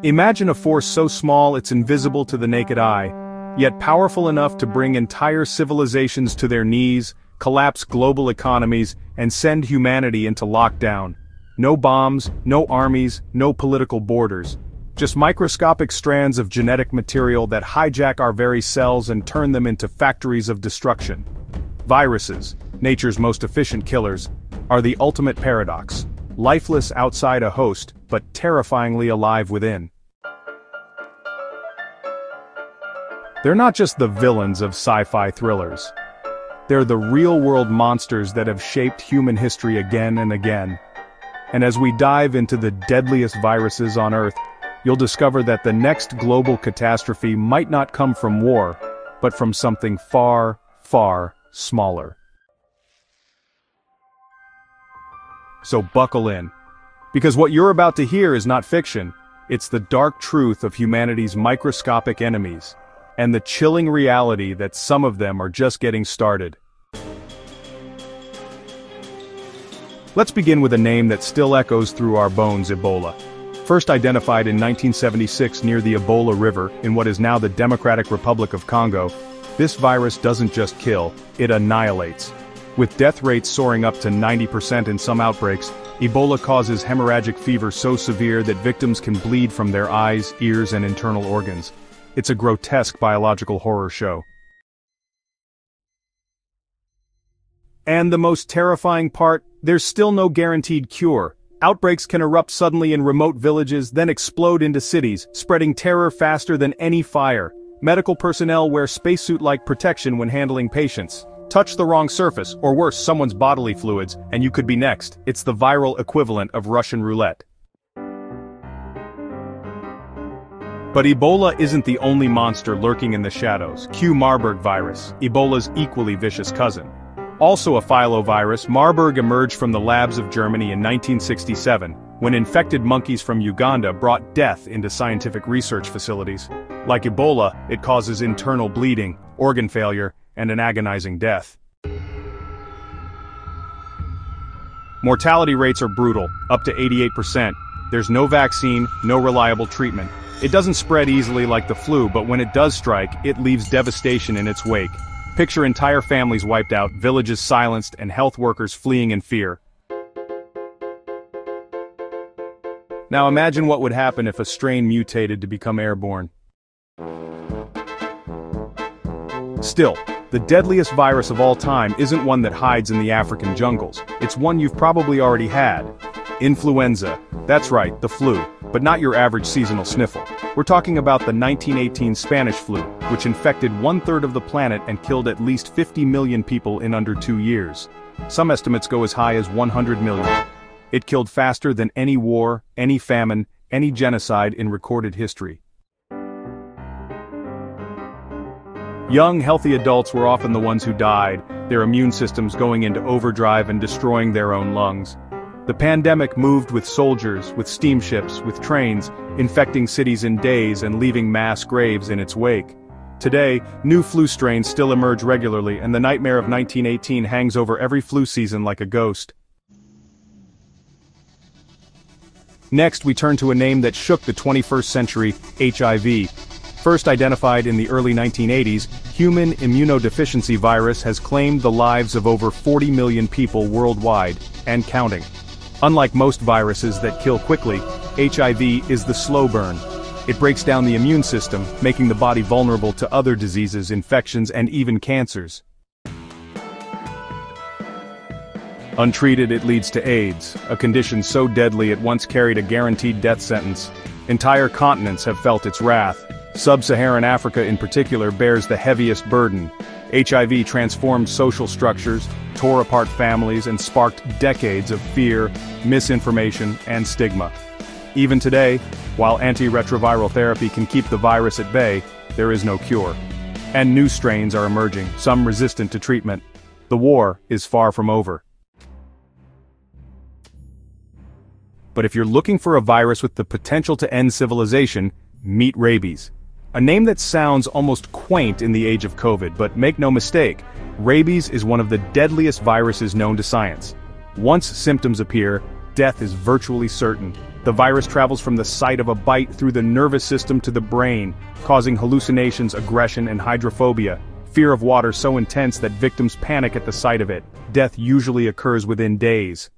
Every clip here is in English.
Imagine a force so small it's invisible to the naked eye, yet powerful enough to bring entire civilizations to their knees, collapse global economies, and send humanity into lockdown. No bombs, no armies, no political borders. Just microscopic strands of genetic material that hijack our very cells and turn them into factories of destruction. Viruses, nature's most efficient killers, are the ultimate paradox. Lifeless outside a host, but terrifyingly alive within. They're not just the villains of sci-fi thrillers. They're the real-world monsters that have shaped human history again and again. And as we dive into the deadliest viruses on Earth, you'll discover that the next global catastrophe might not come from war, but from something far, far smaller. So buckle in. Because what you're about to hear is not fiction, it's the dark truth of humanity's microscopic enemies, and the chilling reality that some of them are just getting started. Let's begin with a name that still echoes through our bones: Ebola. First identified in 1976 near the Ebola River in what is now the Democratic Republic of Congo, this virus doesn't just kill, it annihilates. With death rates soaring up to 90% in some outbreaks, Ebola causes hemorrhagic fever so severe that victims can bleed from their eyes, ears, and internal organs. It's a grotesque biological horror show. And the most terrifying part, there's still no guaranteed cure. Outbreaks can erupt suddenly in remote villages, then explode into cities, spreading terror faster than any fire. Medical personnel wear spacesuit-like protection when handling patients. Touch the wrong surface, or worse, someone's bodily fluids, and you could be next. It's the viral equivalent of Russian roulette. But Ebola isn't the only monster lurking in the shadows. Marburg virus, Ebola's equally vicious cousin. Also a filovirus, Marburg emerged from the labs of Germany in 1967, when infected monkeys from Uganda brought death into scientific research facilities. Like Ebola, it causes internal bleeding, organ failure, and an agonizing death. Mortality rates are brutal, up to 88%. There's no vaccine, no reliable treatment. It doesn't spread easily like the flu, but when it does strike, it leaves devastation in its wake. Picture entire families wiped out, villages silenced, and health workers fleeing in fear. Now imagine what would happen if a strain mutated to become airborne. Still, the deadliest virus of all time isn't one that hides in the African jungles. It's one you've probably already had. Influenza. That's right, the flu. But not your average seasonal sniffle. We're talking about the 1918 Spanish flu, which infected 1/3 of the planet and killed at least 50 million people in under 2 years. Some estimates go as high as 100 million. It killed faster than any war, any famine, any genocide in recorded history. Young, healthy adults were often the ones who died, their immune systems going into overdrive and destroying their own lungs. The pandemic moved with soldiers, with steamships, with trains, infecting cities in days and leaving mass graves in its wake. Today, new flu strains still emerge regularly, and the nightmare of 1918 hangs over every flu season like a ghost. Next, we turn to a name that shook the 21st century: HIV. First identified in the early 1980s, human immunodeficiency virus has claimed the lives of over 40 million people worldwide, and counting. Unlike most viruses that kill quickly, HIV is the slow burn. It breaks down the immune system, making the body vulnerable to other diseases, infections, and even cancers. Untreated, it leads to AIDS, a condition so deadly it once carried a guaranteed death sentence. Entire continents have felt its wrath. Sub-Saharan Africa in particular bears the heaviest burden. HIV transformed social structures, tore apart families, and sparked decades of fear, misinformation, and stigma. Even today, while antiretroviral therapy can keep the virus at bay, there is no cure. And new strains are emerging, some resistant to treatment. The war is far from over. But if you're looking for a virus with the potential to end civilization, meet rabies. A name that sounds almost quaint in the age of COVID, but make no mistake, rabies is one of the deadliest viruses known to science. Once symptoms appear, death is virtually certain. The virus travels from the site of a bite through the nervous system to the brain, causing hallucinations, aggression, and hydrophobia. Fear of water so intense that victims panic at the sight of it. Death usually occurs within days.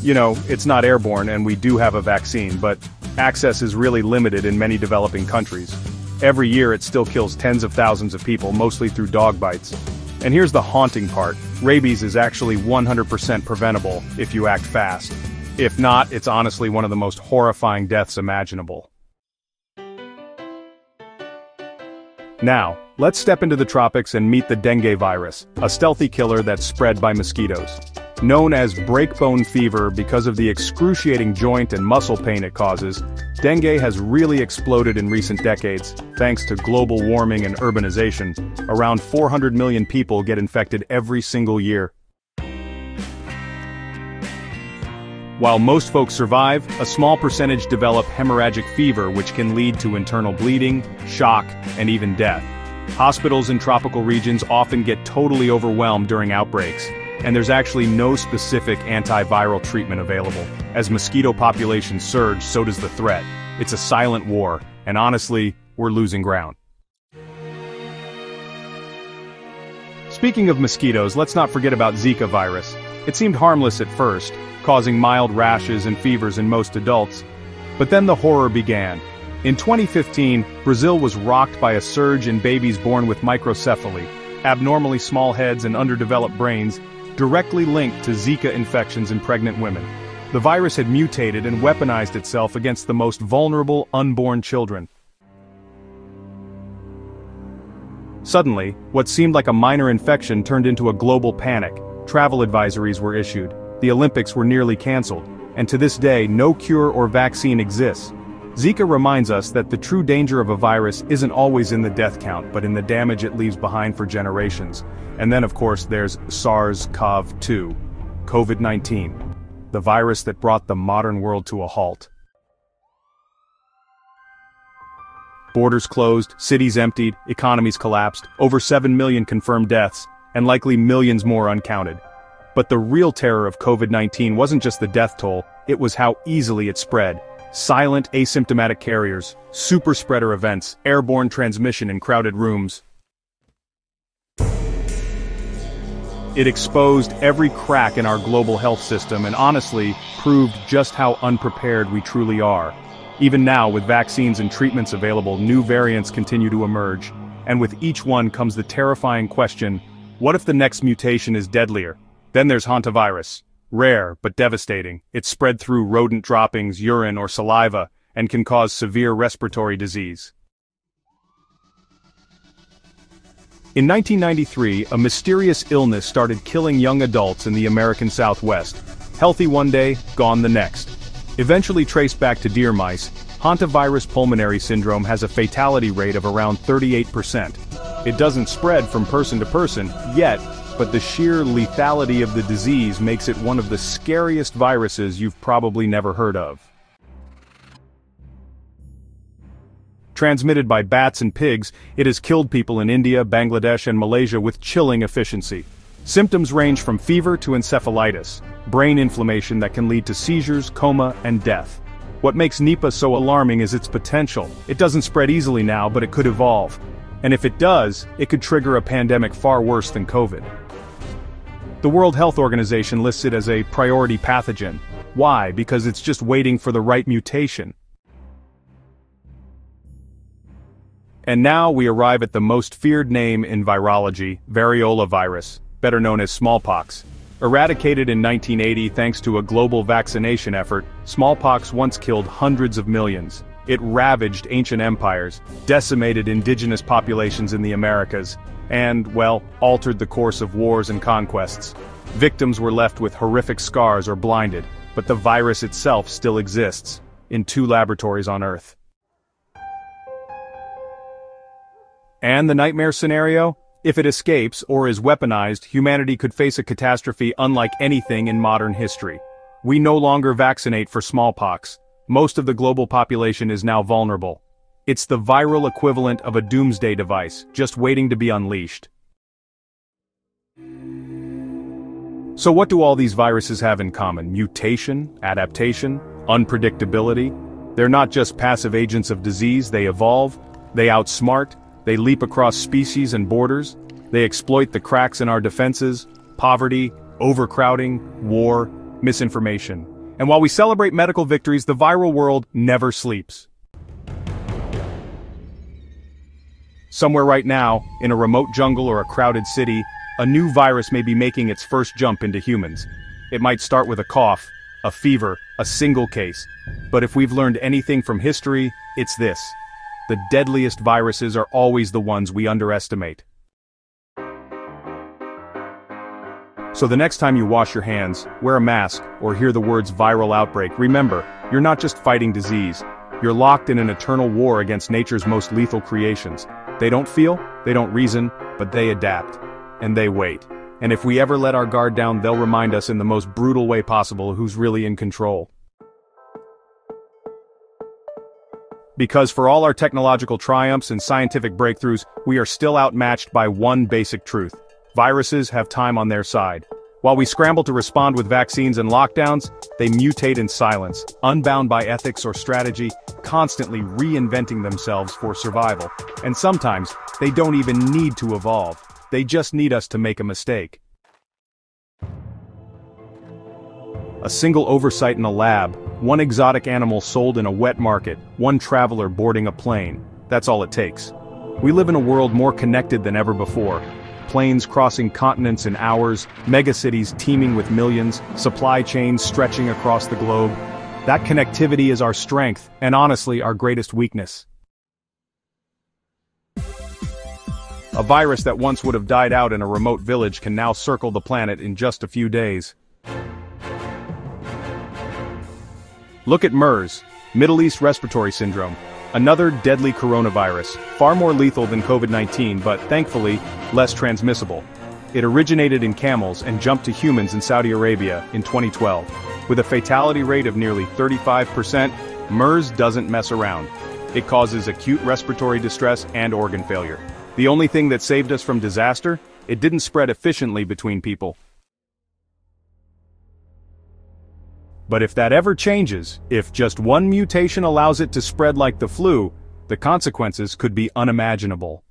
You know, it's not airborne and we do have a vaccine, but access is really limited in many developing countries. Every year it still kills tens of thousands of people, mostly through dog bites. And here's the haunting part: rabies is actually 100% preventable if you act fast. If not, it's honestly one of the most horrifying deaths imaginable. Now, let's step into the tropics and meet the dengue virus, a stealthy killer that's spread by mosquitoes. Known as breakbone fever because of the excruciating joint and muscle pain it causes, dengue has really exploded in recent decades, thanks to global warming and urbanization. Around 400 million people get infected every single year. While most folks survive, a small percentage develop hemorrhagic fever, which can lead to internal bleeding, shock, and even death. Hospitals in tropical regions often get totally overwhelmed during outbreaks, and there's actually no specific antiviral treatment available. As mosquito populations surge, so does the threat. It's a silent war, and honestly, we're losing ground. Speaking of mosquitoes, let's not forget about Zika virus. It seemed harmless at first, causing mild rashes and fevers in most adults. But then the horror began. In 2015, Brazil was rocked by a surge in babies born with microcephaly, abnormally small heads and underdeveloped brains, directly linked to Zika infections in pregnant women. The virus had mutated and weaponized itself against the most vulnerable unborn children. Suddenly, what seemed like a minor infection turned into a global panic. Travel advisories were issued, the Olympics were nearly cancelled, and to this day no cure or vaccine exists. Zika reminds us that the true danger of a virus isn't always in the death count, but in the damage it leaves behind for generations. And then of course there's SARS-CoV-2, COVID-19, the virus that brought the modern world to a halt. Borders closed, cities emptied, economies collapsed, over 7 million confirmed deaths, and likely millions more uncounted. But the real terror of COVID-19 wasn't just the death toll, it was how easily it spread. Silent, asymptomatic carriers, super spreader events, airborne transmission in crowded rooms. It exposed every crack in our global health system and honestly proved just how unprepared we truly are. Even now, with vaccines and treatments available, new variants continue to emerge. And with each one comes the terrifying question, what if the next mutation is deadlier? Then there's Hantavirus. Rare, but devastating. It's spread through rodent droppings, urine, or saliva, and can cause severe respiratory disease. In 1993, a mysterious illness started killing young adults in the American Southwest. Healthy one day, gone the next. Eventually traced back to deer mice, Hantavirus pulmonary syndrome has a fatality rate of around 38%. It doesn't spread from person to person, yet, but the sheer lethality of the disease makes it one of the scariest viruses you've probably never heard of. Transmitted by bats and pigs, it has killed people in India, Bangladesh, and Malaysia with chilling efficiency. Symptoms range from fever to encephalitis, brain inflammation that can lead to seizures, coma, and death. What makes Nipah so alarming is its potential. It doesn't spread easily now, but it could evolve. And if it does, it could trigger a pandemic far worse than COVID. The World Health Organization lists it as a priority pathogen. Why? Because it's just waiting for the right mutation. And now we arrive at the most feared name in virology, variola virus, better known as smallpox. Eradicated in 1980 thanks to a global vaccination effort, smallpox once killed hundreds of millions. It ravaged ancient empires, decimated indigenous populations in the Americas, and, well, altered the course of wars and conquests. Victims were left with horrific scars or blinded, but the virus itself still exists, in 2 laboratories on Earth. And the nightmare scenario? If it escapes or is weaponized, humanity could face a catastrophe unlike anything in modern history. We no longer vaccinate for smallpox. Most of the global population is now vulnerable. It's the viral equivalent of a doomsday device, just waiting to be unleashed. So what do all these viruses have in common? Mutation, adaptation, unpredictability? They're not just passive agents of disease, they evolve, they outsmart, they leap across species and borders, they exploit the cracks in our defenses, poverty, overcrowding, war, misinformation. And while we celebrate medical victories, the viral world never sleeps. Somewhere right now, in a remote jungle or a crowded city, a new virus may be making its first jump into humans. It might start with a cough, a fever, a single case. But if we've learned anything from history, it's this. The deadliest viruses are always the ones we underestimate. So the next time you wash your hands, wear a mask, or hear the words viral outbreak, remember, you're not just fighting disease. You're locked in an eternal war against nature's most lethal creations. They don't feel, they don't reason, but they adapt. And they wait. And if we ever let our guard down, they'll remind us in the most brutal way possible who's really in control. Because for all our technological triumphs and scientific breakthroughs, we are still outmatched by one basic truth. Viruses have time on their side. While we scramble to respond with vaccines and lockdowns, they mutate in silence, unbound by ethics or strategy, constantly reinventing themselves for survival. And sometimes, they don't even need to evolve. They just need us to make a mistake. A single oversight in a lab, one exotic animal sold in a wet market, one traveler boarding a plane. That's all it takes. We live in a world more connected than ever before. Planes crossing continents in hours, megacities teeming with millions, supply chains stretching across the globe. That connectivity is our strength, and honestly, our greatest weakness. A virus that once would have died out in a remote village can now circle the planet in just a few days. Look at MERS, Middle East Respiratory Syndrome, another deadly coronavirus, far more lethal than COVID-19 but, thankfully, less transmissible. It originated in camels and jumped to humans in Saudi Arabia in 2012. With a fatality rate of nearly 35%, MERS doesn't mess around. It causes acute respiratory distress and organ failure. The only thing that saved us from disaster? It didn't spread efficiently between people. But if that ever changes, if just one mutation allows it to spread like the flu, the consequences could be unimaginable.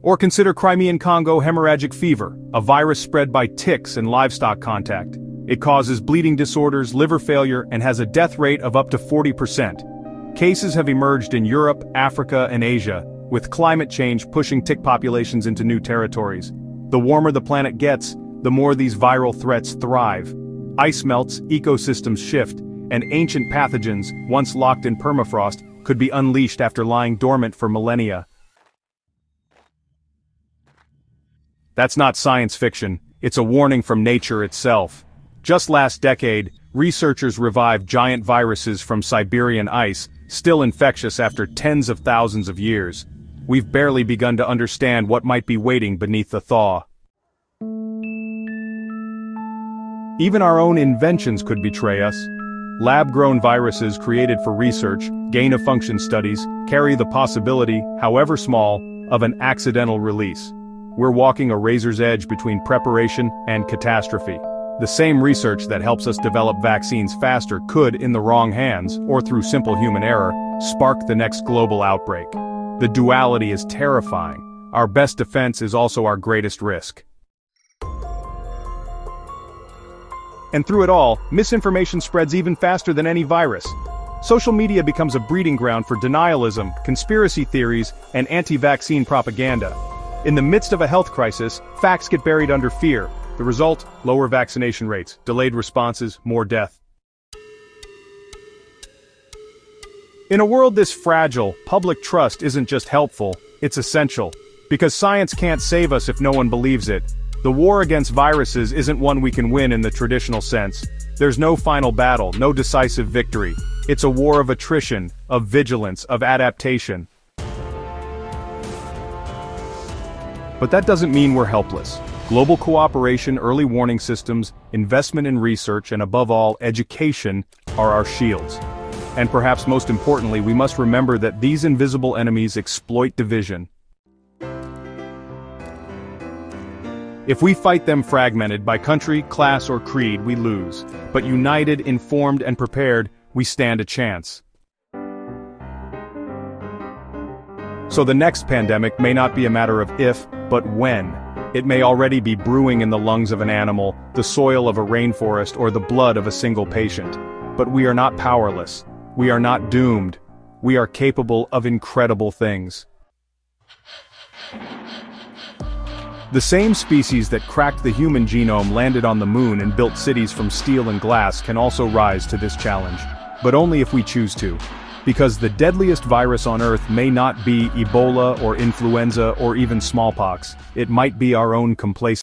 Or consider Crimean-Congo Hemorrhagic Fever, a virus spread by ticks and livestock contact. It causes bleeding disorders, liver failure, and has a death rate of up to 40%. Cases have emerged in Europe, Africa, and Asia, with climate change pushing tick populations into new territories. The warmer the planet gets, the more these viral threats thrive. Ice melts, ecosystems shift, and ancient pathogens, once locked in permafrost, could be unleashed after lying dormant for millennia. That's not science fiction, it's a warning from nature itself. Just last decade, researchers revived giant viruses from Siberian ice, still infectious after tens of thousands of years. We've barely begun to understand what might be waiting beneath the thaw. Even our own inventions could betray us. Lab-grown viruses created for research, gain-of-function studies, carry the possibility, however small, of an accidental release. We're walking a razor's edge between preparation and catastrophe. The same research that helps us develop vaccines faster could, in the wrong hands, or through simple human error, spark the next global outbreak. The duality is terrifying. Our best defense is also our greatest risk. And through it all, misinformation spreads even faster than any virus. Social media becomes a breeding ground for denialism, conspiracy theories, and anti-vaccine propaganda. In the midst of a health crisis, facts get buried under fear. The result? Lower vaccination rates, delayed responses, more death. In a world this fragile, public trust isn't just helpful, it's essential. Because science can't save us if no one believes it. The war against viruses isn't one we can win in the traditional sense. There's no final battle, no decisive victory. It's a war of attrition, of vigilance, of adaptation. But that doesn't mean we're helpless. Global cooperation, early warning systems, investment in research, and above all, education, are our shields. And perhaps most importantly, we must remember that these invisible enemies exploit division. If we fight them fragmented by country, class, or creed, we lose. But united, informed, and prepared, we stand a chance. So the next pandemic may not be a matter of if, but when. It may already be brewing in the lungs of an animal, the soil of a rainforest, or the blood of a single patient. But we are not powerless. We are not doomed. We are capable of incredible things. The same species that cracked the human genome landed on the moon and built cities from steel and glass can also rise to this challenge. But only if we choose to. Because the deadliest virus on Earth may not be Ebola or influenza or even smallpox. It might be our own complacency.